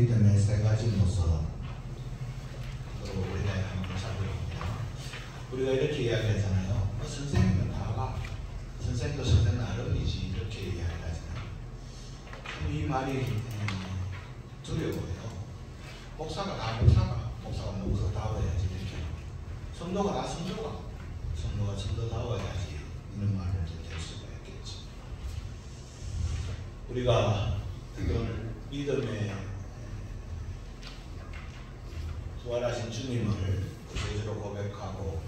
믿음의 세 가지 모습으로 우리가 한번 살펴봅니다. 우리가 이렇게 이야기하잖아요. 선생님은 다가 선생님도 선생 나름이지 이렇게 이야기하잖아요. 이 말이 두려워요. 목사가 목사다워야지 이렇게. 성도가 성도다워야지 이런 말을 될 수가 있겠지. 우리가 오늘 믿음의 부활하신 주님을 구세주로 고백하고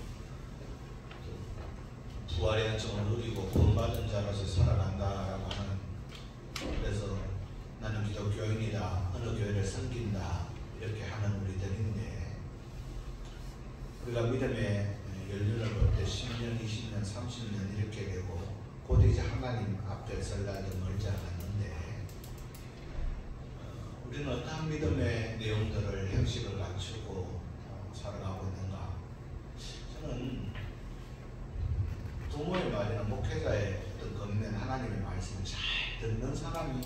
부활의 은총을 누리고 구원받은 자로서 살아간다라고 하는, 그래서 나는 기독교인이다, 어느 교회를 섬긴다 이렇게 하는 우리들인데, 우리가 믿음의 연륜을 볼 때 10년, 20년, 30년 이렇게 되고 곧 이제 하나님 앞에 설 날도 멀지 않았는데, 우리는 어떠한 믿음의 내용들을 형식을 갖추고 살아가고 있는가? 저는 부모의 말이나 목회자의 어떤 권면, 하나님의 말씀을 잘 듣는 사람이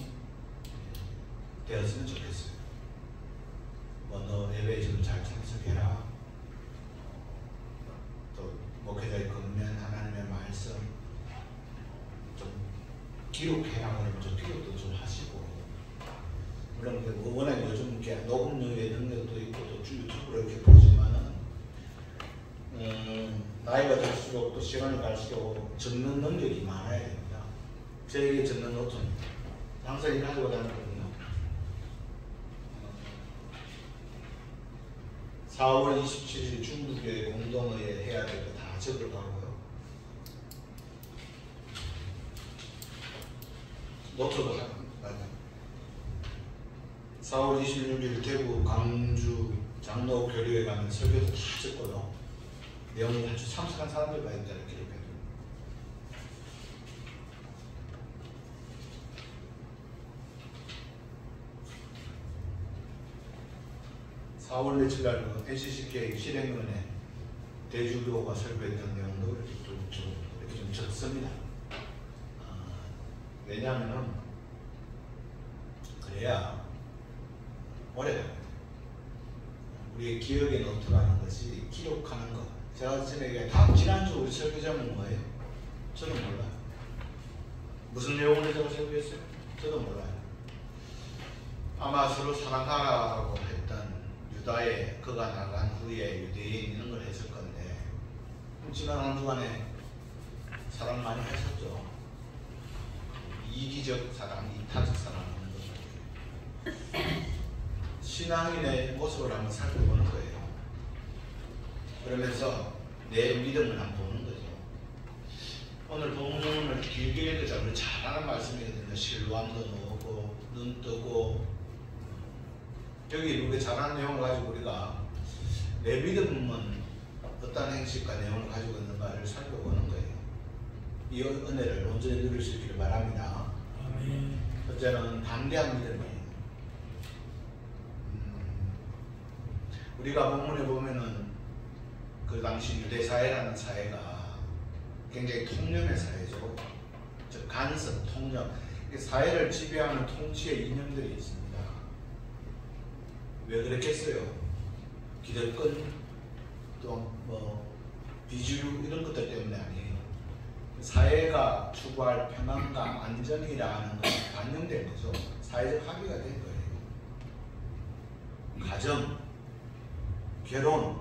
되었으면 좋겠어요. 너 예배에 좀 잘 참석해라. 또 목회자의 권면, 하나님의 말씀 좀 기록해라 그러면 좀 기록도 좀 하시고, 물론 워낙 요즘 이렇게 녹음용의 능력도 있고 또 유튜브로 이렇게 보지만은 나이가 들수록 또 시간이 갈수록 적는 능력이 많아야 됩니다. 저에게 적는 노트는 항상 이 가지고 다녔거든요. 4월 27일 중부교회 공동회에 해야 될 거 다 적어가고요. 노트도 맞아요. 4월 26일 대구 광주 장로 교류에 가면 설교도 다 적고요. 내용이 아주 참석한 사람들과 있다 이렇게 기록해요. 4월 며칠 날 NCCK 실행위원회 대주교가 설교했던 내용도 이렇게 좀 적습니다. 왜냐하면 그래야 오래 갑니다. 우리의 기억에 노트라는 것이 기록하는 것. 제가 전에 지난주 우리 설교 제목은 뭐예요? 저는 몰라요. 무슨 내용을 제가 설교했어요? 저도 몰라요. 아마 서로 사랑하라고 했던 유다의 그가 나간 후에 유대인 이런 걸 했을 건데, 지난 한 주간에 사랑 많이 하셨죠? 이기적 사랑, 이타적 사랑 하는 거죠. 신앙인의 모습을 한번 살펴보는 거예요. 그러면서 내 믿음을 한번 보는 거죠. 오늘 본문을 길게 읽자. 우리 잘하는 말씀이거든요. 실로암도 나오고 눈 뜨고, 여기 우리 잘하는 내용을 가지고 우리가 내 믿음은 어떤 행식과 내용을 가지고 있는가를 살펴보는 거예요. 이 은혜를 온전히 누릴 수 있기를 바랍니다. 아멘. 첫째는 담대한 믿음이에요. 우리가 본문에 보면은 그 당시 유대 사회라는 사회가 굉장히 통념의 사회죠. 즉 간섭, 통념, 사회를 지배하는 통치의 이념들이 있습니다. 왜 그랬겠어요? 기득권, 또 비주류 이런 것들 때문에 아니에요. 사회가 추구할 평안과 안정이라는 것이 반영된 거죠. 사회적 합의가 된 거예요. 가정, 결혼,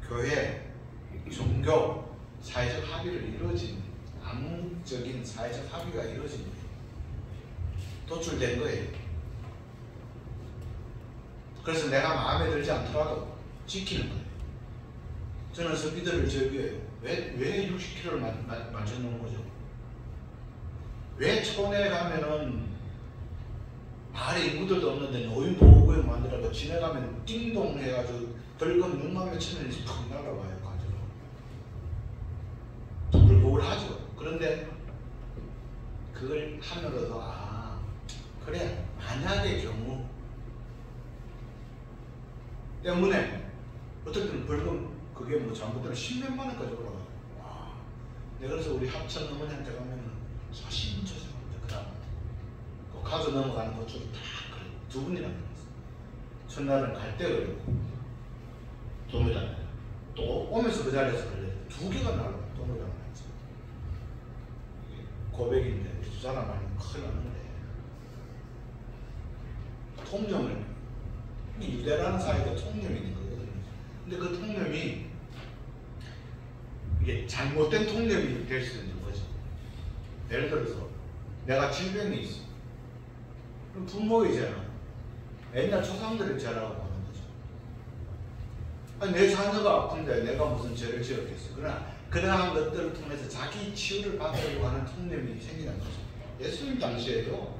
교회, 종교, 사회적 합의를 이루어진, 암묵적인 사회적 합의가 이루어진 거예요. 도출된 거예요. 그래서 내가 마음에 들지 않더라도 지키는 거예요. 저는 스피드를 즐겨요. 왜 60km를 맞춰놓은 거죠? 왜 촌에 가면은 마을에 인구들도 없는데 노인보호구역 만들어서 지나가면 띵동 해가지고 벌금 6만 몇천 원씩 팍 날아와요. 가지고 부글부글 하죠. 그런데 그걸 하면서도 그래, 만약의 경우 때문에 어떻게든 벌금 그게 뭐 잘못되면 10몇만 원까지 올라가요. 와, 내가 그래서 우리 합천 어머니한테 가면은 40분 쳐서 그 다음 꼭 가서 넘어가는 곳으로 다 두 분이나 만났어요. 첫날은 갈 때 걸리고 도무장 또 오면서 그 자리에서 걸려요. 두 개가 날라 도무장 맞죠. 고백인데 두 사람 아니면 큰일 나는데 통념을 유대라는 사회가 통념이 있는 거거든요. 근데 그 통념이 이게 잘못된 통념이 될 수 있는 거죠. 예를 들어서 내가 질병이 있어. 그럼 부모이잖아. 옛날 조상들을 죄라고 하는 거죠. 아니, 내 자녀가 아픈데 내가 무슨 죄를 지었겠어. 그러나 그러한 것들을 통해서 자기 치유를 받으려고 하는 통념이 생기는 거죠. 예수님 당시에도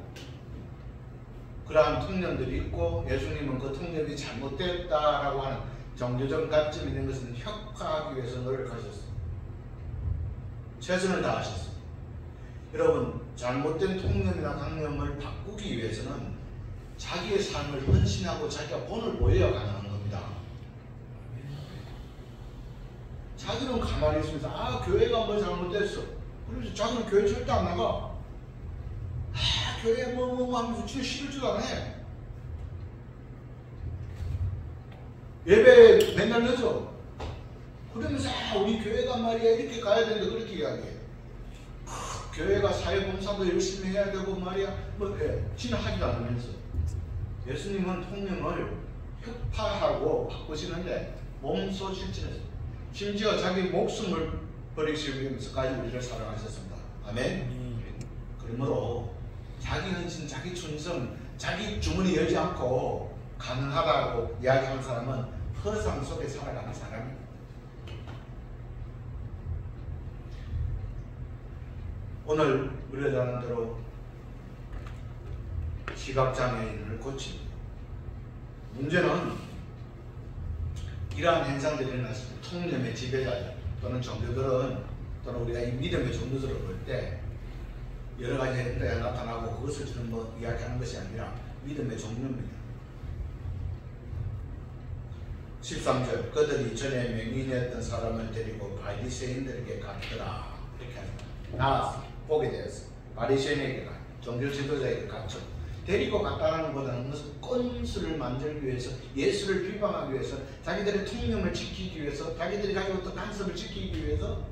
그러한 통념들이 있고 예수님은 그 통념이 잘못됐다라고 하는 종교적 가점이 있는 것은 혁파하기 위해서 노력하셨어요. 최선을 다하셨어요. 여러분, 잘못된 통념이나 강념을 바꾸기 위해서는 자기의 삶을 헌신하고 자기가 본을 보여야 가능한 겁니다. 자기는 가만히 있으면서 교회가 뭐 잘못됐어. 그래서 자기는 교회 절대 안 나가. 교회 뭐 하면서 진짜 싫을지도 않아. 예배 맨날 늦어. 그러면서 우리 교회가 말이야 이렇게 가야 되는데 그렇게 이야기해. 교회가 사회봉사도 열심히 해야 되고 말이야 지는 하지도 않으면서 예수님은 통념을 혁파하고 바꾸시는데 몸소 실천했어요. 심지어 자기 목숨을 버리시기 위해서까지 우리를 사랑하셨습니다. 아멘. 그러므로 자기 헌신, 자기 충성, 자기 주머니 열지 않고 가능하다고 이야기하는 사람은 허상 속에 살아가는 사람입니다. 오늘 우리가 자는 대로 시각장애인을 고칩니다. 문제는 이러한 현상들이 일어났을 때 통념의 지배자 또는 종교들은 또는 우리가 이 믿음의 종교들을 볼 때 여러 가지 행동이 나타나고 그것을 지금 이야기하는 것이 아니라 믿음의 종류입니다. 13절 그들이 전에 맹인이었던 사람을 데리고 바리새인들에게 갔더라. 이렇게 합니다. 나왔어. 보게 되었어. 바리새인에게 가. 종교 지도자에게 갔죠. 데리고 갔다는 것보다는 무슨 건수를 만들기 위해서 예수를 비방하기 위해서 자기들의 통념을 지키기 위해서 자기들이 가지고 있던 간섭을 지키기 위해서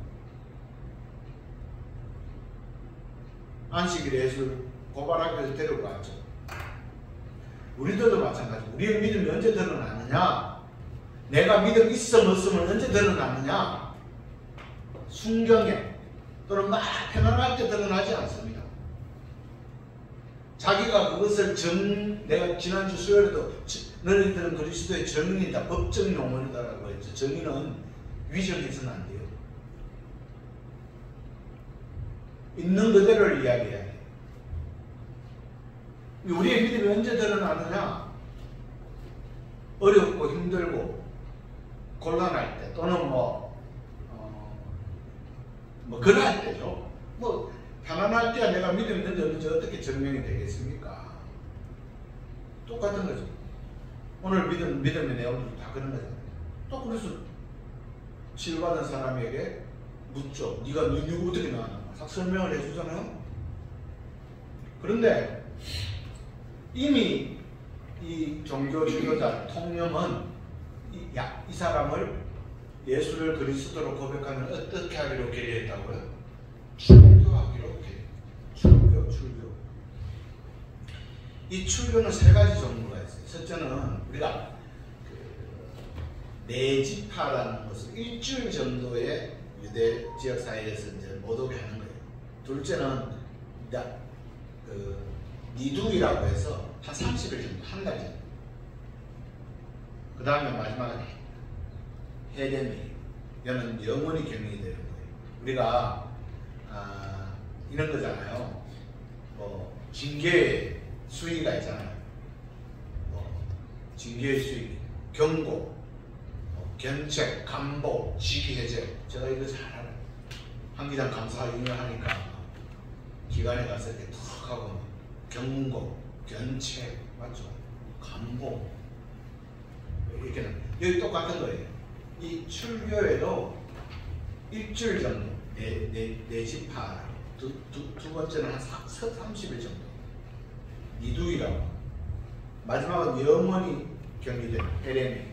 안식일에 예수를 고발하기 위해서 데리고 갔죠. 우리들도 마찬가지고 우리의 믿음이 언제 드러나느냐, 내가 믿음 있음 없음을 언제 드러나느냐, 순경에 또는 막 편안할 때 드러나지 않습니다. 자기가 그것을 내가 지난주 수요일에도 너희들은 그리스도의 정인이다, 법적 용언이다라고 했죠. 정인은 위정해서는 안 돼요. 있는 그대로를 이야기해야 돼요. 우리의 믿음이 언제 드러나느냐? 어렵고 힘들고 곤란할 때 또는 그럴 때죠. 편안할 때야 내가 믿음이 있는지 없는지 어떻게 증명이 되겠습니까? 똑같은 거죠. 오늘 믿음의 내용도 다 그런 거잖아요. 또 그래서 치유받은 사람에게 묻죠. 네가 어떻게 나왔나? 싹 설명을 해주잖아요. 그런데 이미 이 종교 지도자 통념은 이 사람을 예수를 그리스도로 고백하면 어떻게 하기로 결의했다고요? 출교하기로 결의. 출교. 이 출교는 세 가지 종류가 있어요. 첫째는 우리가 내지파라는 것을 일주일 정도의 유대 지역 사회에서 이제 못 오게 하는 거예요. 둘째는 니두이라고 해서 한 30일 정도, 한 달 정도. 그 다음에 마지막은 헤레미. 이거는 영원히 격리되는 거예요. 우리가 이런 거잖아요. 징계의 수위가 있잖아요. 징계의 수위, 경고, 견책, 감보, 직위해제. 제가 이거 잘 알아요. 한기장 감사 인용하니까 기관에 가서 이렇게 툭 하고 경고, 견책, 맞죠? 감보. 이렇게는 여기 똑같은 거예요. 이 출교에도 일주일 정도 내지파 두 번째는 한 30일 정도 니두이라고. 마지막은 영원히 격리된 헤레미.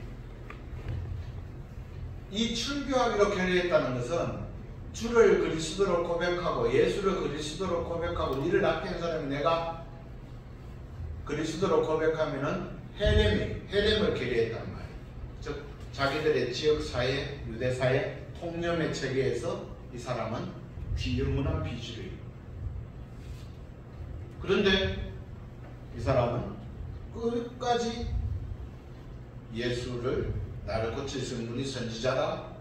이 출교하기로 결의했다는 것은 주를 그리스도로 고백하고 예수를 그리스도로 고백하고 니를 낳게 한 사람이 내가 그리스도로 고백하면은 헤렘을 결의했단 말이에요. 즉 자기들의 지역사회, 유대사회, 통념의 체계에서 이 사람은 영원한 비주류. 그런데 이 사람은 끝까지 예수를 나를 고치신 분이 선지자다.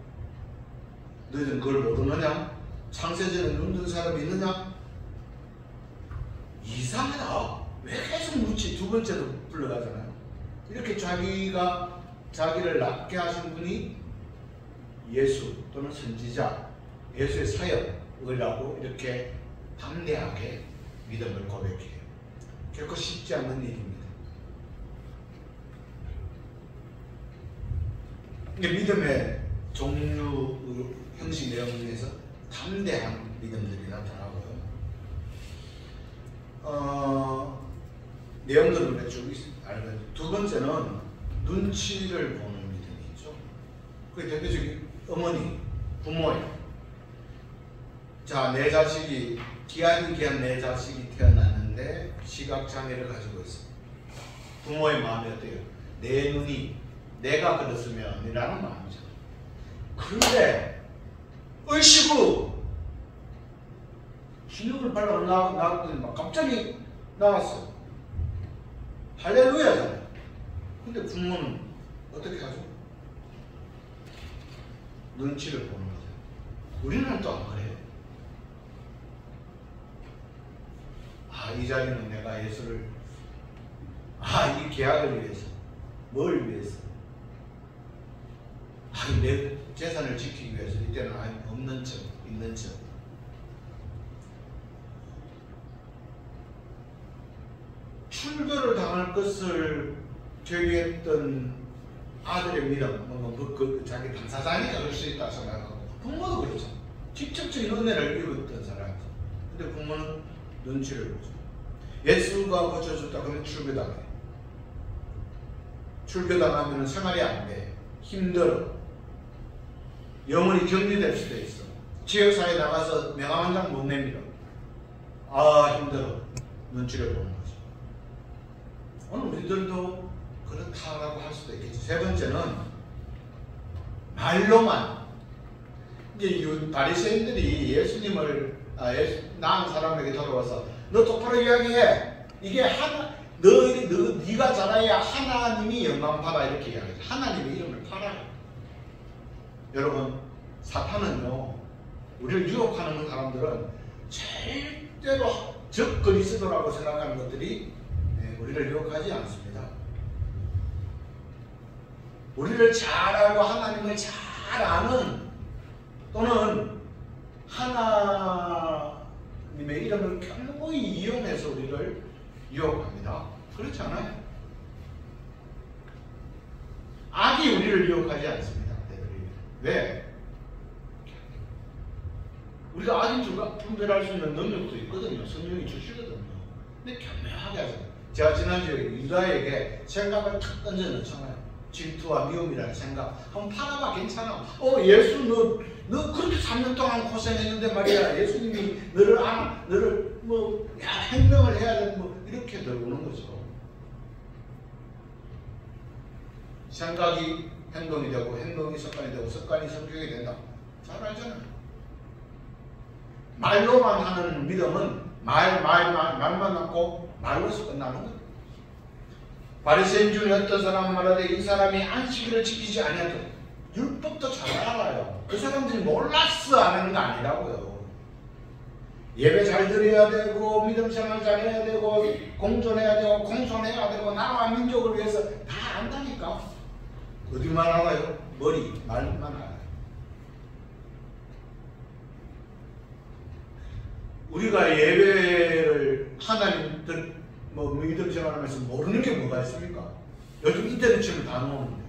너희는 그걸 모르느냐? 창세전에 눈뜬 사람이 있느냐? 이상하다. 왜 계속 묻지? 두 번째도 불러가잖아요. 이렇게 자기를 낫게 하신 분이 예수 또는 선지자, 예수의 사역이라고 이렇게 담대하게 믿음을 고백해요. 결코 쉽지 않는 일입니다. 이게 믿음의 종류, 형식 내용 중에서 담대한 믿음들이 나타나고요. 내용들을 쭉 알고, 두 번째는 눈치를 보는 믿음이 있죠. 그게 대표적인 어머니, 부모예요. 자, 내 자식이 귀한 내 자식이 태어났는데 시각장애를 가지고 있어. 부모의 마음이 어때요? 내 눈이 내가 그랬으면 이라는 마음이죠. 그런데 의식으로 기능을 발라 나왔더니 막 갑자기 나왔어. 할렐루야잖아요. 근데 부모는 어떻게 하죠? 눈치를 보는 거죠. 우리는 또 안 그래요. 이 자리는 내가 예수를, 이 계약을 위해서, 뭘 위해서, 내 재산을 지키기 위해서, 이때는 없는 척, 있는 척. 출교를 당할 것을 제기했던 아들의 믿음, 자기 당사자니까 그럴 수 있다 생각하고, 부모도 그렇죠. 직접적인 은혜를 입었던 사람이죠. 근데 부모는 눈치를 보죠. 예수가 고쳐줬다 그러면 출교당해. 출교당하면 생활이 안 돼. 힘들어. 영원히 격리될 수도 있어. 지역사회에 나가서 명함 한 장 못 내밀어. 힘들어. 눈치를 보는 거죠. 오늘 우리들도 그렇다라고 할 수도 있겠죠. 세 번째는 말로만. 이제 이 바리새인들이 예수님을 낳은 사람에게 돌아와서 너 똑바로 이야기해. 이게 네가 잘해야 하나님이 영광 받아 이렇게 이야기해. 하나님의 이름을 팔아요. 여러분, 사탄은요, 우리를 유혹하는 사람들은 절대로 적 그리스도라고 생각하는 것들이 우리를 유혹하지 않습니다. 우리를 잘 알고 하나님을 잘 아는, 또는 하나님의 이름을 견고히 이용해서 우리를 유혹합니다. 그렇지 않아요? 악이 우리를 유혹하지 않습니다. 왜? 우리가 악인 줄과 분별할 수 있는 능력도 있거든요. 성령이 주시거든요. 근데 교묘하게 하죠. 제가 지난주에 유다에게 생각을 탁 던져놓잖아요. 질투와 미움이라는 생각. 한번 팔아봐, 괜찮아. 예수 너 그렇게 3년 동안 고생했는데 말이야. 예수님이 너를 행동을 해야 돼. 이렇게 들어오는 거죠. 생각이 행동이 되고, 행동이 습관이 되고, 습관이 성격이 된다. 잘 알잖아요. 말로만 하는 믿음은 말만 낳고 말로서 끝나는 거예요. 바리새인 중에 어떤 사람은 말하되 이 사람이 안식일을 지키지 아니하도 율법도 잘 알아요. 그 사람들이 몰랐어 안 하는 거 아니라고요. 예배 잘 드려야 되고, 믿음 생활 잘 해야 되고, 공존해야 되고, 공손해야 되고, 나라와 민족을 위해서 다 안다니까. 어디만 알아요? 말만 알아요. 우리가 예배를 하나님들 믿음 생활하면서 모르는 게 뭐가 있습니까? 요즘 인터넷처럼 다 나오는데.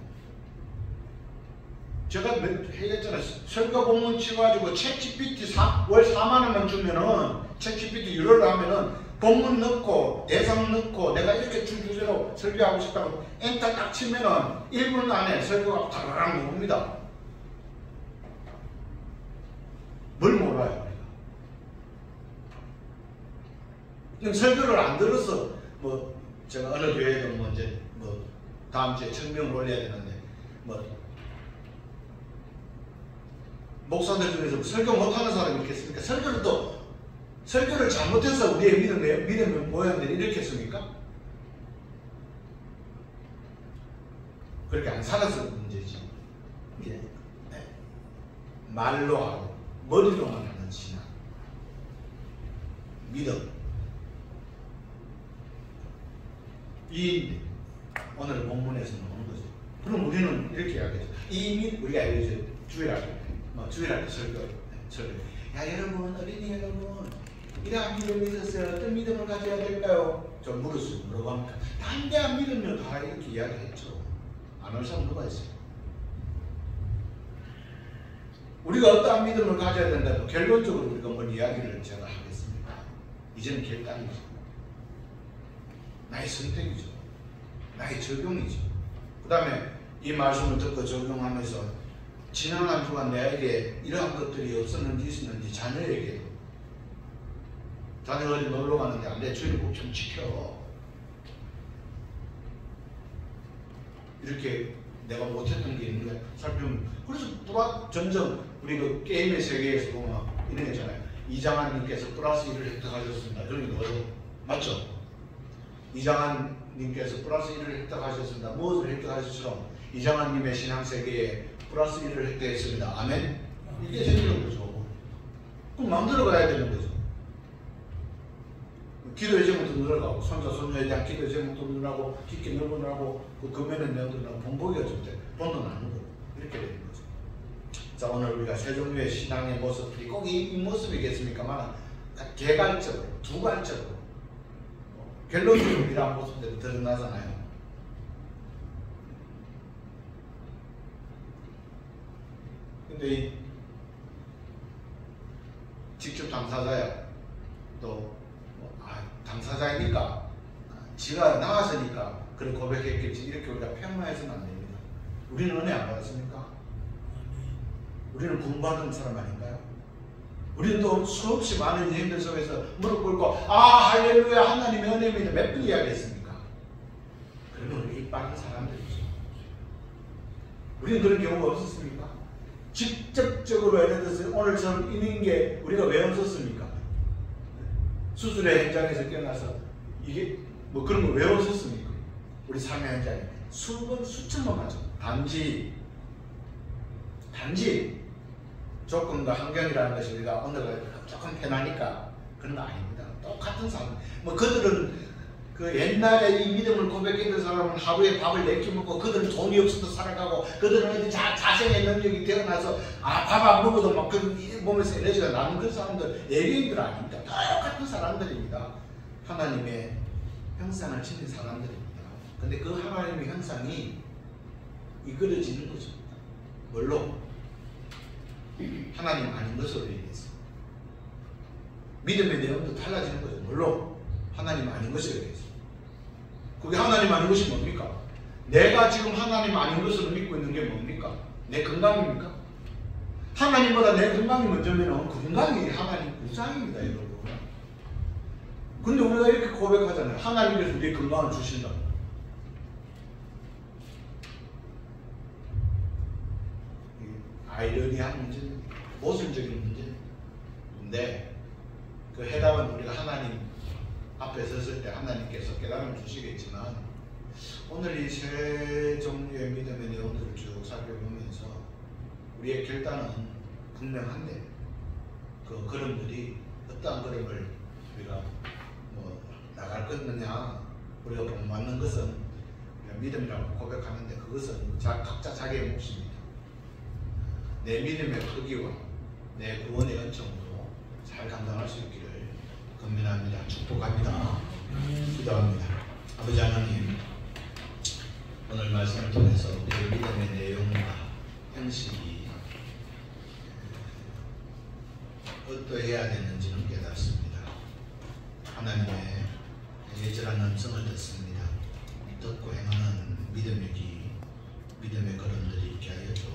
제가 얘기했잖아요. 설교 본문 치가지고 챗GPT 월 4만 원만 주면은, 챗GPT 유료를 하면은 본문 넣고 대상 넣고 내가 이렇게 주제로 설교하고 싶다고 엔터 딱 치면은 1분 안에 설교가 다라랑 나옵니다. 뭘 몰라요 우리가. 설교를 안 들어서 뭐 제가 어느 교회도 뭐 이제 뭐 다음 주에 청명을 올려야 되는데 뭐 목사들 중에서 설교 못하는 사람이 있겠습니까? 설교를 잘못해서 우리의 믿음의 모양들이 이렇게 했습니까? 그렇게 안 살아서 문제지. 이게 말로 하고 머리로만 하는 신앙, 믿음. 이 오늘 본문에서 나오는 거죠. 그럼 우리는 이렇게 이야기하죠. 이미 우리가 이제 주일할 때 설교. 야 여러분, 어린이 여러분, 이러한 믿음이 있었어요. 어떤 믿음을 가져야 될까요? 좀 물어보고 합니까? 담대한 믿음을 다 이렇게 이야기했죠. 안 할 사람 누가 있어요? 우리가 어떠한 믿음을 가져야 된다고 결론적으로 우리가 뭔 이야기를 제가 하겠습니다. 이제는 결단이죠. 나의 선택이죠. 나의 적용이죠. 그 다음에 이 말씀을 듣고 적용하면서 지난 한 주간 내에게 이러한 것들이 없었는지 있었는지 자녀에게도, 자녀가 어디 놀러 가는데 안 돼, 주일 꼭 좀 지켜. 이렇게 내가 못했던 게 있는 거야. 살펴보면. 그래서 점점 우리 그 게임의 세계에서 보면 이런 거 있잖아요. 이장한님께서 플러스 1을 획득하셨습니다. 이런 게 뭐죠? 맞죠? 이장한님께서 플러스 1을 획득하셨습니다. 무엇을 획득하셨처럼 이장한님의 신앙세계에 플러스 1을 획득했습니다. 아멘? 이게 생기는 거죠. 그럼 마음대로 가야 되는 거죠. 기도의 제목도 늘어가고 손자 손녀에 대한 기도의 제목도 늘어나고 깊게 넓어나고 그 금연의 내용도 늘어나고 본보기가 좀 돼. 돈도 나는 거고 이렇게 되는 거죠. 자, 오늘 우리가 세 종류의 신앙의 모습들이 꼭 이 모습이겠습니까만 개괄적으로, 두괄적으로 결론적으로 이러한 모습들이 드러나잖아요. 근데 이 직접 당사자야 또 당사자이니까 지가 나왔으니까 그런 고백했겠지 이렇게 우리가 평가해서는 안 됩니다. 우리는 은혜 안 받았습니까? 우리는 구원받은 사람 아닌가요? 우리는 또 수없이 많은 일들 속에서 무릎 꿇고 할렐루야 하나님의 은혜입니다 몇 번 이야기했습니까? 그러면 우리 이빠른 사람들이죠. 우리는 그런 경우가 없었습니까? 직접적으로 예를 들어서 오늘처럼 있는 게 우리가 왜 없었습니까? 수술의 현장에서 깨어나서 이게 뭐 그런 거 왜 없었습니까? 우리 삶의 현장에 수천만 가죠. 단지 조금더 환경이라는 것이 우리가 오늘 조금 편하니까 그런 거 아닙니다. 똑같은 삶. 뭐 그들은 그 옛날에 이 믿음을 고백했던 사람은 하루에 밥을 4끼 먹고 그들은 돈이 없어도 살아가고 그들은 어디 자생의 능력이 태어나서 밥 안 먹어도 막 그 몸에서 에너지가 나는 그 사람들 예배인들 아닙니다. 똑같은 사람들입니다. 하나님의 형상을 지닌 사람들입니다. 근데 그 하나님의 형상이 이끌어지는 거죠. 뭘로? 하나님 아닌 것으로 인해서. 믿음의 내용도 달라지는 거죠. 뭘로? 하나님 아닌 것으로 인해서. 그게 하나님 아닌 것이 뭡니까? 내가 지금 하나님 아닌 것으로 믿고 있는 게 뭡니까? 내 건강입니까? 하나님보다 내 건강이 먼저면 건강이 하나님 구상입니다, 여러분. 근데 우리가 이렇게 고백하잖아요. 하나님께서 내 건강을 주신다. 아이러니한 문제입니다. 모순적인 문제인데 그 해답은 우리가 하나님 앞에 섰을 때 하나님께서 깨달음을 주시겠지만 오늘 이 세 종류의 믿음의 내용들을 쭉 살펴보면서 우리의 결단은 분명한데 그 걸음들이 어떠한 걸음을 우리가 뭐 나갈 거느냐 우리가 본받는 것은 우리가 믿음이라고 고백하는데 그것은 각자 자기의 몫입니다. 내 믿음의 크기와 내 구원의 은총으로 잘 감당할 수 있기를 건면합니다. 축복합니다. 기도합니다. 아버지 하나님, 오늘 말씀을 통해서 우리의 믿음의 내용과 형식이 어떠해야 되는지는 깨닫습니다. 하나님의 애절한 음성을 듣습니다. 듣고 행하는 믿음의 걸음들이 있게 하여 주옵소서.